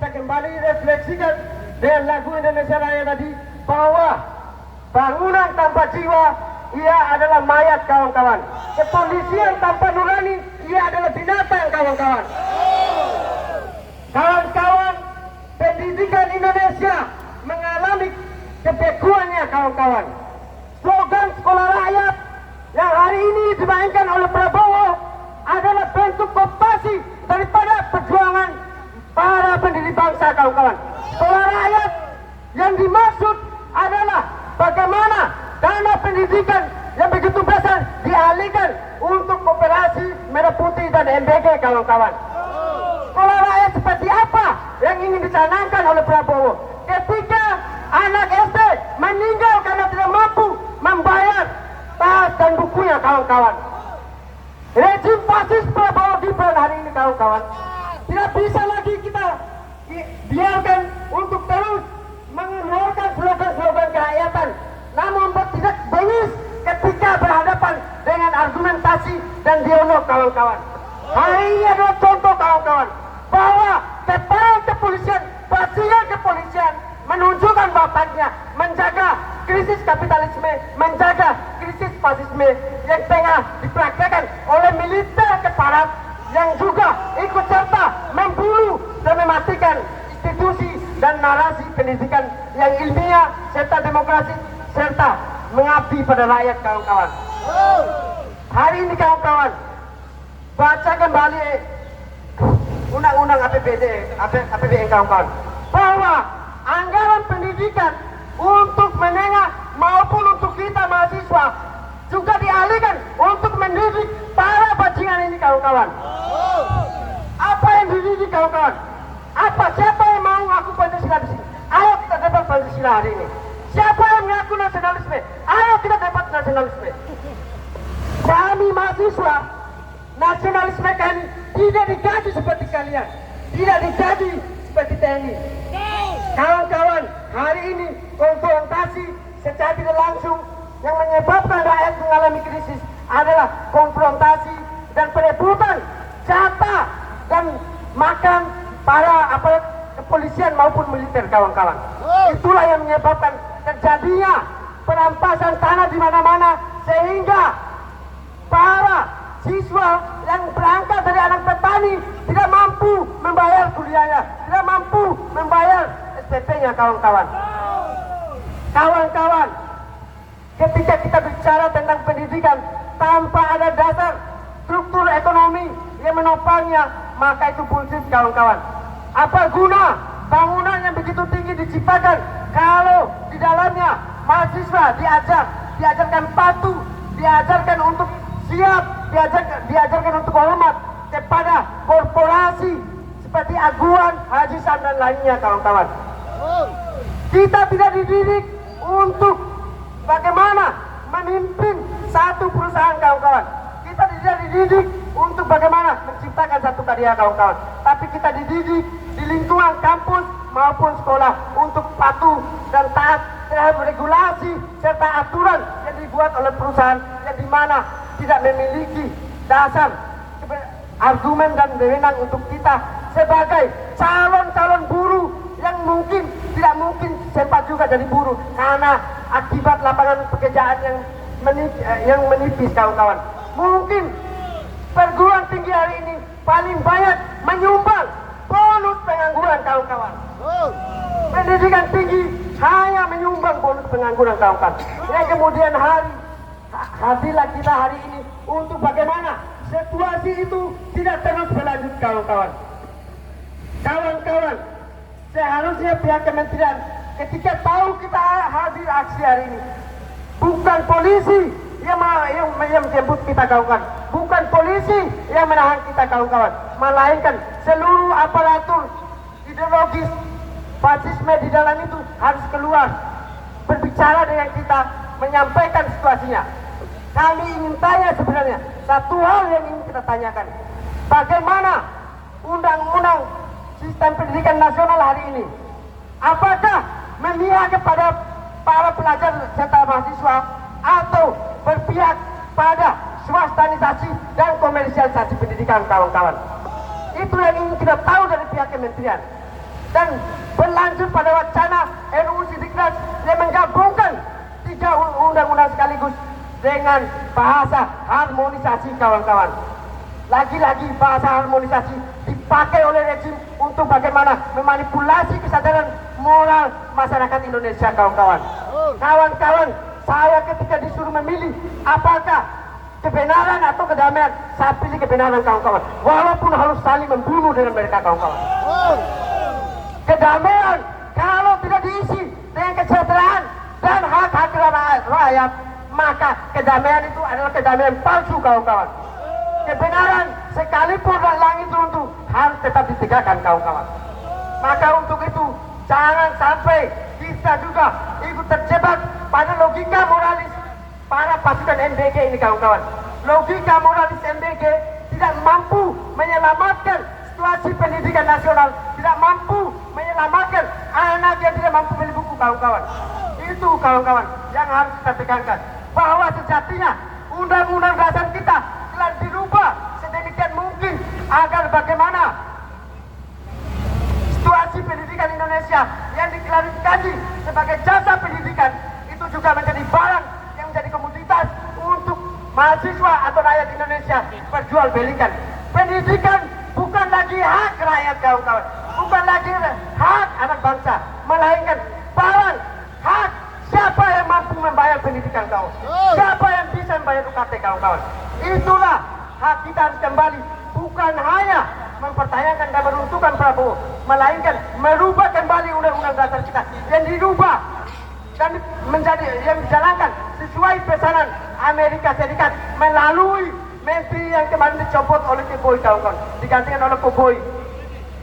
kita kembali refleksikan dengan lagu Indonesia Raya tadi bahwa bangunan tanpa jiwa ia adalah mayat, kawan-kawan. Kepolisian tanpa nurani ia adalah binatang, kawan-kawan. Kawan-kawan, pendidikan Indonesia mengalami kebekuannya, kawan-kawan. Slogan sekolah rakyat yang hari ini dimainkan oleh Prabowo adalah bentuk kooptasi daripada perjuangan para pendiri bangsa, kawan-kawan. Sekolah rakyat yang dimaksud adalah bagaimana dana pendidikan yang begitu besar dialihkan untuk koperasi Merah Putih dan MBG, kawan-kawan. Sekolah rakyat seperti apa yang ingin dicanangkan oleh Prabowo? Ketika anak SD meninggal karena tidak mampu membayar tas dan bukunya, kawan-kawan. Rejim fasis Prabowo Gibran hari ini, kawan-kawan, tidak bisa lagi kita biarkan untuk terus mengeluarkan slogan-slogan kerakyatan, namun bertindak bengis ketika berhadapan dengan argumentasi dan dialog, kawan-kawan. Hari ini adalah contoh, kawan-kawan, bahwa kepala kepolisian, bajingan kepolisian menunjukkan bapaknya menjaga krisis kapitalisme, menjaga krisis fasisme yang tengah dipraktekkan oleh militer keparat yang juga ikut serta membunuh dan mematikan institusi dan narasi pendidikan yang ilmiah serta demokrasi serta mengabdi pada rakyat, kawan-kawan. Hari ini, kawan-kawan, baca kembali undang-undang APBN, kawan-kawan, bahwa anggaran pendidikan untuk menengah maupun untuk kita mahasiswa juga dialihkan untuk mendidik para bajingan ini, kawan-kawan. Apa yang dididik, kawan-kawan? Apa? Siapa yang mau ngaku Pancasila di sini? Ayo kita dapat Pancasila hari ini. Siapa yang mengaku nasionalisme? Ayo kita dapat nasionalisme. Kami mahasiswa, nasionalisme kami tidak digaji seperti kalian, tidak digaji seperti TNI. Kawan-kawan, hari ini konfrontasi secara tidak langsung yang menyebabkan rakyat mengalami krisis adalah konfrontasi dan perebutan jatah dan makan para aparat kepolisian maupun militer, kawan-kawan. Itulah yang menyebabkan terjadinya perampasan tanah di mana-mana sehingga para siswa yang berangkat dari anak petani tidak mampu membayar kuliahnya, tidak mampu membayar SPP-nya, kawan-kawan. Kawan-kawan, ketika kita bicara tentang pendidikan tanpa ada dasar struktur ekonomi yang menopangnya, maka itu bullshit, kawan-kawan. Apa guna bangunan yang begitu tinggi diciptakan kalau di dalamnya mahasiswa diajarkan patuh, diajarkan untuk siap, diajarkan untuk hormat kepada korporasi seperti Aguan, Haji Sam dan lainnya, kawan-kawan. Kita tidak dididik untuk bagaimana memimpin satu perusahaan, kawan-kawan. Kita tidak dididik untuk bagaimana menciptakan satu karya, kawan-kawan. Tapi kita dididik di lingkungan kampus maupun sekolah untuk patuh dan taat terhadap regulasi serta aturan yang dibuat oleh perusahaan yang dimana tidak memiliki dasar argumen dan wewenang untuk kita sebagai calon-calon buruh yang mungkin tidak mungkin sempat juga jadi buruh karena akibat lapangan pekerjaan yang menipis, kawan-kawan. Mungkin perguruan tinggi hari ini paling banyak menyumbang bonus pengangguran, kawan-kawan. Pendidikan tinggi hanya menyumbang bonus pengangguran, kawan-kawan. Yang kemudian hadirlah kita hari ini untuk bagaimana situasi itu tidak terus berlanjut, kawan-kawan. Kawan-kawan, seharusnya pihak kementerian ketika tahu kita hadir aksi hari ini, bukan polisi yang menjemput kita, kawan-kawan, bukan polisi yang menahan kita, kawan-kawan, melainkan seluruh aparatur ideologis fasisme di dalam itu harus keluar berbicara dengan kita, menyampaikan situasinya. Kami ingin tanya sebenarnya satu hal yang ingin kita tanyakan, bagaimana undang-undang sistem pendidikan nasional hari ini, apakah memihak kepada para pelajar serta mahasiswa atau berpihak pada swastanisasi dan komersialisasi pendidikan, kawan-kawan? Itu yang ingin kita tahu dari pihak kementerian. dan berlanjut pada wacana RUU Sidiknas yang menggabungkan 3 undang-undang sekaligus dengan bahasa harmonisasi kawan-kawan. Lagi-lagi bahasa harmonisasi dipakai oleh rejim untuk bagaimana memanipulasi kesadaran moral masyarakat Indonesia kawan-kawan. Kawan-kawan, saya ketika disuruh memilih apakah kebenaran atau kedamaian, saya pilih kebenaran kawan-kawan. Walaupun harus saling membunuh dengan mereka kawan-kawan. Kedamaian kalau tidak diisi dengan kesejahteraan dan hak-hak rakyat, maka kedamaian itu adalah kedamaian palsu kawan-kawan. Kebenaran sekalipun langit runtuh harus tetap ditegakkan kawan-kawan. Maka untuk itu jangan sampai kita juga ikut terjebak pada logika moralis para pasukan MBG ini kawan-kawan. Logika moralis MBG tidak mampu menyelamatkan situasi pendidikan nasional, tidak mampu menyelamatkan anak yang tidak mampu beli buku kawan-kawan. Itu kawan-kawan yang harus kita tekankan, bahwa sejatinya undang-undang dasar kita telah dirubah sedemikian mungkin agar bagaimana situasi pendidikan Indonesia yang diklarifikasi sebagai jasa pendidikan itu juga menjadi barang yang menjadi komoditas untuk mahasiswa atau rakyat Indonesia perjualbelikan. Pendidikan bukan lagi hak rakyat kawan-kawan, bukan lagi hak anak bangsa, melainkan barang hak siapa yang mampu membayar pendidikan kawan, siapa yang bisa membayar UKT kawan-kawan. Itulah hak kita harus kembali, bukan hanya mempertanyakan dan meruntuhkan Prabowo, melainkan merubah kembali undang-undang dasar kita yang dirubah dan menjadi yang dijalankan sesuai pesanan Amerika Serikat melalui menteri yang kemarin dicopot oleh Koboi kawan-kawan, digantikan oleh Koboi.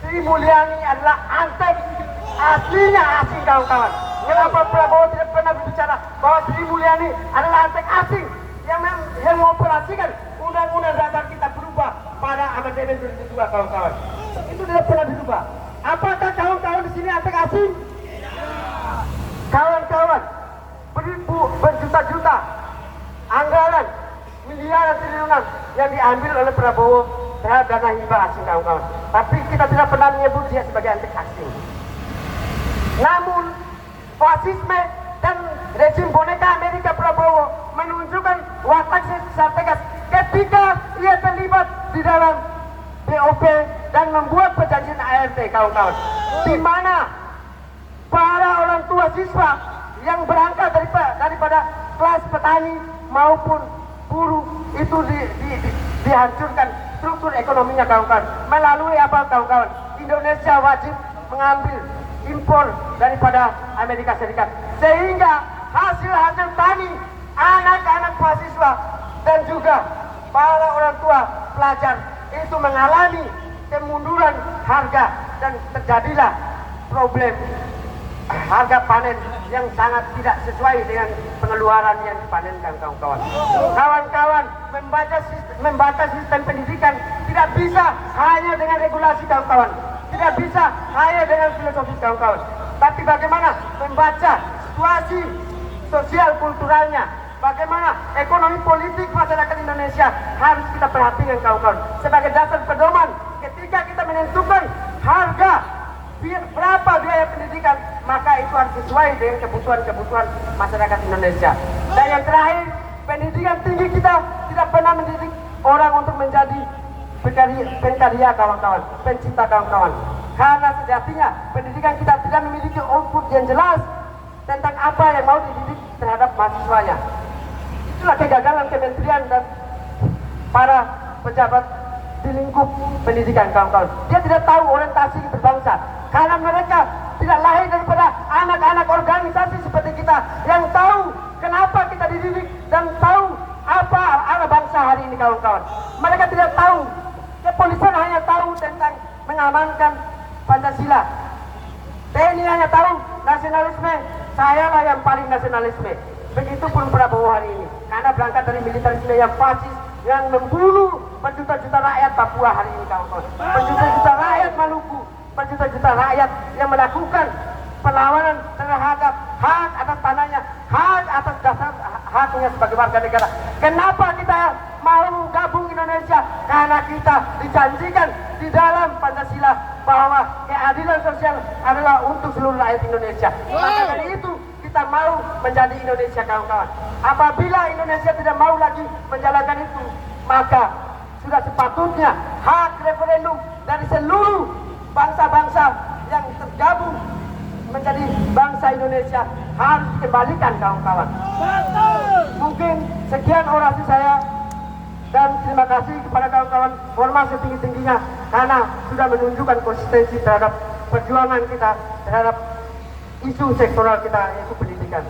Sri Mulyani adalah antek aslinya asing kawan-kawan. Kenapa Prabowo tidak pernah berbicara bahwa Sri Mulyani adalah antek asing yang mengoperasikan undang-undang dasar kita berubah pada amandemen 2002 kawan-kawan. Itu tidak pernah dirubah. Apakah kawan-kawan di sini antek asing? Kawan-kawan, beribu berjuta-juta anggaran miliaran triliunan yang diambil oleh Prabowo terhadap dana hibah asing kawan-kawan. Tapi kita tidak pernah menyebut dia sebagai antek asing. Namun fasisme dan rezim boneka Amerika Prabowo menunjukkan watak strategis ketika ia terlibat di dalam BOP dan membuat perjanjian ART kawan-kawan, di mana para orang tua siswa yang berangkat daripada kelas petani maupun buruh itu dihancurkan struktur ekonominya kawan-kawan. Melalui apa kawan-kawan? Indonesia wajib mengambil impor daripada Amerika Serikat, sehingga hasil-hasil tani anak-anak mahasiswa dan juga para orang tua pelajar itu mengalami kemunduran harga dan terjadilah problem harga panen yang sangat tidak sesuai dengan pengeluaran yang dipanenkan kawan-kawan. Kawan-kawan, membaca sistem pendidikan tidak bisa hanya dengan regulasi kawan-kawan, tidak bisa hanya dengan filosofi kawan-kawan, tapi bagaimana membaca situasi sosial kulturalnya, bagaimana ekonomi politik masyarakat Indonesia harus kita perhatikan kawan-kawan sebagai dasar pedoman ketika kita menentukan harga berapa biaya pendidikan, maka itu harus sesuai dengan kebutuhan masyarakat Indonesia. Dan yang terakhir, pendidikan tinggi kita tidak pernah mendidik orang untuk menjadi penkarya kawan-kawan, pencipta kawan-kawan. Karena sejatinya pendidikan kita tidak memiliki output yang jelas tentang apa yang mau dididik terhadap mahasiswanya. Itulah kegagalan kementerian dan para pejabat di lingkup pendidikan kawan-kawan. Dia tidak tahu orientasi berbangsa, karena mereka tidak lahir daripada anak-anak organisasi seperti kita yang tahu kenapa kita dididik dan tahu apa arah bangsa hari ini kawan-kawan. Mereka tidak tahu. Kepolisian hanya tahu tentang mengamankan Pancasila. TNI hanya tahu nasionalisme, sayalah yang paling nasionalisme. Begitupun Prabowo hari ini, karena berangkat dari militerisme yang fasis yang membunuh berjuta-juta rakyat Papua hari ini kawan-kawan, berjuta-juta rakyat Maluku, berjuta-juta rakyat yang melakukan perlawanan terhadap hak atas tanahnya, hak atas dasar haknya sebagai warga negara. Kenapa kita mau gabung Indonesia? Karena kita dijanjikan di dalam Pancasila bahwa keadilan sosial adalah untuk seluruh rakyat Indonesia. Maka dari itu kita mau menjadi Indonesia, kawan-kawan. Apabila Indonesia tidak mau lagi menjalankan itu, maka sudah sepatutnya hak referendum dari seluruh bangsa-bangsa yang tergabung menjadi bangsa Indonesia harus dikembalikan, kawan-kawan. Mungkin sekian orasi saya, dan terima kasih kepada kawan-kawan Ormas setinggi-tingginya karena sudah menunjukkan konsistensi terhadap perjuangan kita terhadap isu sektoral kita, yaitu pendidikan.